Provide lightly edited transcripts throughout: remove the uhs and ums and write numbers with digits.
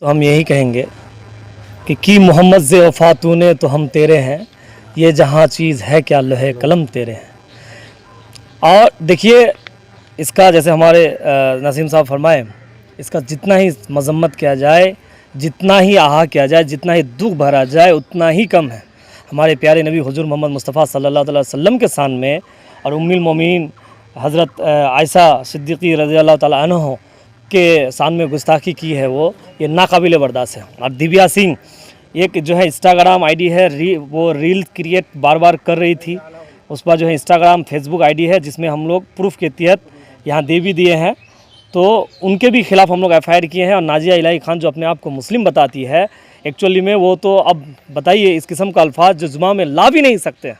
तो हम यही कहेंगे कि की मोहम्मद से वफा तूने तो हम तेरे हैं, ये जहाँ चीज़ है क्या लोहे कलम तेरे हैं। और देखिए इसका जैसे हमारे नसीम साहब फरमाए, इसका जितना ही मजम्मत किया जाए, जितना ही आहा किया जाए, जितना ही दुख भरा जाए उतना ही कम है। हमारे प्यारे नबी हुजूर मोहम्मद मुस्तफ़ा सल्लल्लाहु अलैहि वसल्लम के शान में और उम्मुल मोमिनीन हज़रत आयशा सिद्दीक़ी रज़ियल्लाहु ताला अन्हा के शान में गुस्ताखी की है, वो ये नाकाबिल बर्दाश्त है। और दिव्या सिंह एक जो है इंस्टाग्राम आईडी है, वो रील क्रिएट बार बार कर रही थी। उस पर जो है इंस्टाग्राम फेसबुक आईडी है, जिसमें हम लोग प्रूफ के तहत यहाँ दे भी दिए हैं, तो उनके भी खिलाफ़ हम लोग एफआईआर किए हैं। और नाजिया इलाही खान जो अपने आप को मुस्लिम बताती है, एक्चुअली में वो तो अब बताइए इस किस्म का अल्फाज जो जुमा में ला भी नहीं सकते।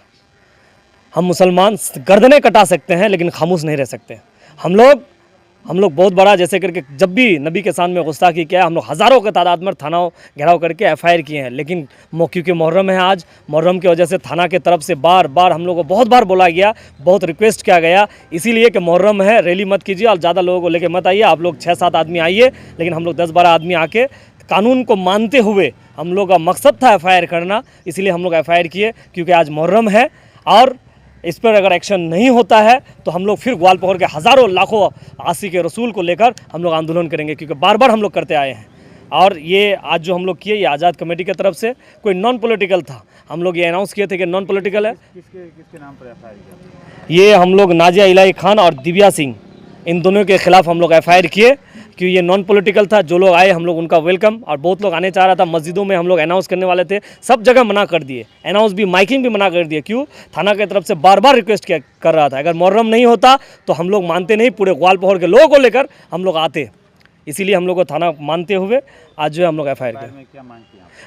हम मुसलमान गर्दनें कटा सकते हैं लेकिन खामोश नहीं रह सकते। हम लोग बहुत बड़ा जैसे करके जब भी नबी के सामने गुस्ताखी किया है, हम लोग हज़ारों के तादाद में थाना घेराव करके एफआईआर किए हैं। लेकिन क्योंकि मुहर्रम है, आज मुहर्रम की वजह से थाना के तरफ से बार बार हम लोग को बहुत बार बोला गया, बहुत रिक्वेस्ट किया गया, इसीलिए कि मुहर्रम है, रैली मत कीजिए और ज़्यादा लोगों को लेकर मत आइए। आप लोग 6-7 आदमी आइए, लेकिन हम लोग 10-12 आदमी आके कानून को मानते हुए, हम लोग का मकसद था एफआईआर करना, इसीलिए हम लोग एफआईआर किए। क्योंकि आज मुहर्रम है और इस पर अगर एक्शन नहीं होता है तो हम लोग फिर ग्वालपहर के हज़ारों लाखों आशिक रसूल को लेकर हम लोग आंदोलन करेंगे, क्योंकि बार बार हम लोग करते आए हैं। और ये आज जो हम लोग किए, ये आज़ाद कमेटी की तरफ से कोई नॉन पॉलिटिकल था। हम लोग ये अनाउंस किए थे कि नॉन पॉलिटिकल है। किसके नाम पर एफआईआर किया? ये हम लोग नाजिया इलाही खान और दिव्या सिंह, इन दोनों के खिलाफ़ हम लोग एफआईआर किए, क्योंकि ये नॉन पॉलिटिकल था। जो लोग आए हम लोग उनका वेलकम, और बहुत लोग आने चाह रहा था। मस्जिदों में हम लोग अनाउंस करने वाले थे, सब जगह मना कर दिए, अनाउंस भी, माइकिंग भी मना कर दिए। क्यों? थाना की तरफ से बार बार रिक्वेस्ट कर रहा था। अगर मुहर्रम नहीं होता तो हम लोग मानते नहीं, पूरे ग्वालपहर के लोगों को लेकर हम लोग आते। इसीलिए हम लोग को थाना मानते हुए आज जो है हम लोग एफआईआर किए।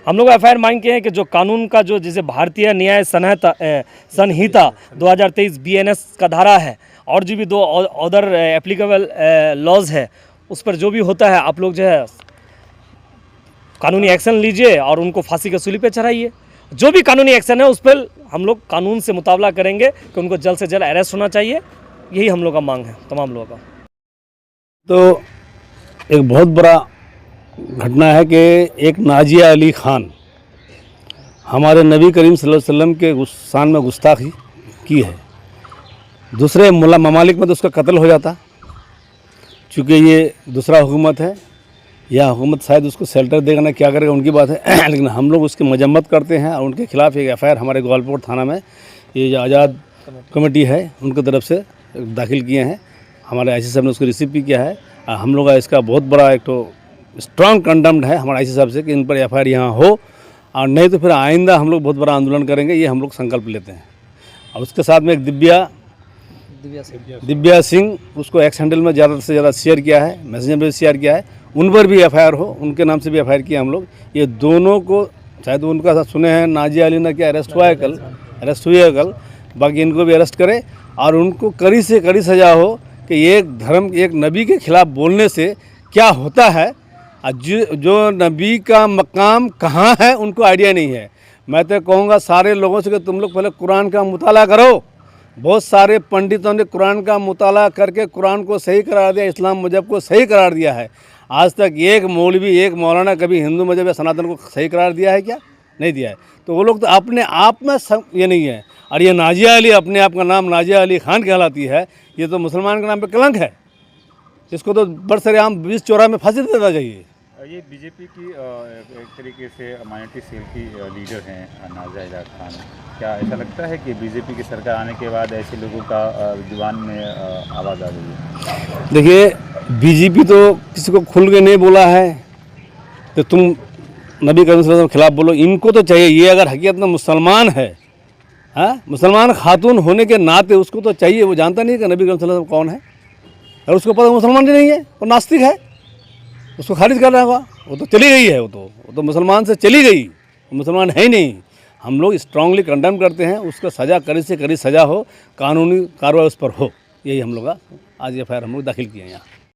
हम लोग एफआईआर मांग के हैं कि जो कानून का जो जैसे भारतीय न्याय संहिता 2023 BNS का धारा है, और जो भी 2 अदर एप्लीकेबल लॉज है, उस पर जो भी होता है आप लोग जो है कानूनी एक्शन लीजिए और उनको फांसी के सूली पे चढ़ाइए। जो भी कानूनी एक्शन है उस पर हम लोग कानून से मुताबला करेंगे कि उनको जल्द से जल्द अरेस्ट होना चाहिए। यही हम लोग का मांग है, तमाम लोगों का। तो एक बहुत बड़ा घटना है कि एक नाजिया अली खान हमारे नबी करीम सल्लल्लाहु अलैहि वसल्लम के शान में गुस्ताखी की है। दूसरे ममालिक में तो उसका कत्ल हो जाता, चूँकि ये दूसरा हुकूमत है, या हुकूमत शायद उसको शेल्टर देगा ना, क्या करेगा उनकी बात है। लेकिन हम लोग उसकी मजम्मत करते हैं और उनके खिलाफ़ एक एफआईआर हमारे ग्वालपहर थाना में ये जो आज़ाद कमेटी है उनकी तरफ से दाखिल किए हैं। हमारे आईसी साहब ने उसको रिसीव भी किया है। हम लोग का इसका बहुत बड़ा एक तो स्ट्रॉन्ग कंडम्ड है हमारे आईसी साहब से कि इन पर एफआईआर यहाँ हो, और नहीं तो फिर आइंदा हम लोग बहुत बड़ा आंदोलन करेंगे, ये हम लोग संकल्प लेते हैं। और उसके साथ में एक दिव्या सिंह, उसको एक्स हैंडल में ज़्यादा से ज़्यादा शेयर किया है, मैसेंजर में शेयर किया है, उन पर भी एफआईआर हो, उनके नाम से भी एफआईआर किया हम लोग। ये दोनों को शायद उनका सुने हैं, नाजिया अली ना क्या अरेस्ट हुआ है, कल अरेस्ट हुई है कल, बाकी इनको भी अरेस्ट करें और उनको कड़ी से कड़ी सज़ा हो कि एक धर्म, एक नबी के ख़िलाफ़ बोलने से क्या होता है। जो नबी का मकाम कहाँ है उनको आइडिया नहीं है। मैं तो कहूँगा सारे लोगों से कि तुम लोग पहले कुरान का मुताला करो। बहुत सारे पंडितों ने कुरान का मुताला करके कुरान को सही करार दिया, इस्लाम मज़हब को सही करार दिया है। आज तक एक मौलवी, एक मौलाना कभी हिंदू मज़हब या सनातन को सही करार दिया है क्या? नहीं दिया है। तो वो लोग तो अपने आप में ये नहीं है। और ये नाजिया अली, अपने आप का नाम नाजिया अली खान कहलाती है, ये तो मुसलमान के नाम पे कलंक है। इसको तो बरसरेआम 20-24 में फांसी देना चाहिए। ये बीजेपी की एक तरीके से माइनॉरिटी सेल की लीडर हैं नाजिया इलाही खान। क्या ऐसा लगता है कि बीजेपी की सरकार आने के बाद ऐसे लोगों का जुबान में आवाज़ आ गई है? देखिए, बीजेपी तो किसी को खुल के नहीं बोला है तो तुम नबी करीम सल्लल्लाहु अलैहि वसल्लम के खिलाफ बोलो। इनको तो चाहिए, ये अगर हकीकत में मुसलमान है, हाँ, मुसलमान खातून होने के नाते उसको तो चाहिए। वो जानता नहीं कि नबी करीम सल्लल्लाहु अलैहि वसल्लम कौन है, और उसको पता मुसलमान नहीं है, वो नास्तिक है, उसको खारिज कर रहा होगा। वो तो चली गई है, वो तो मुसलमान से चली गई, मुसलमान है ही नहीं। हम लोग स्ट्रांगली कंडेम करते हैं, उसका सज़ा कड़ी से कड़ी सज़ा हो, कानूनी कार्रवाई उस पर हो। यही हम लोग का आज एफआईआर हम लोग दाखिल किए हैं यहाँ।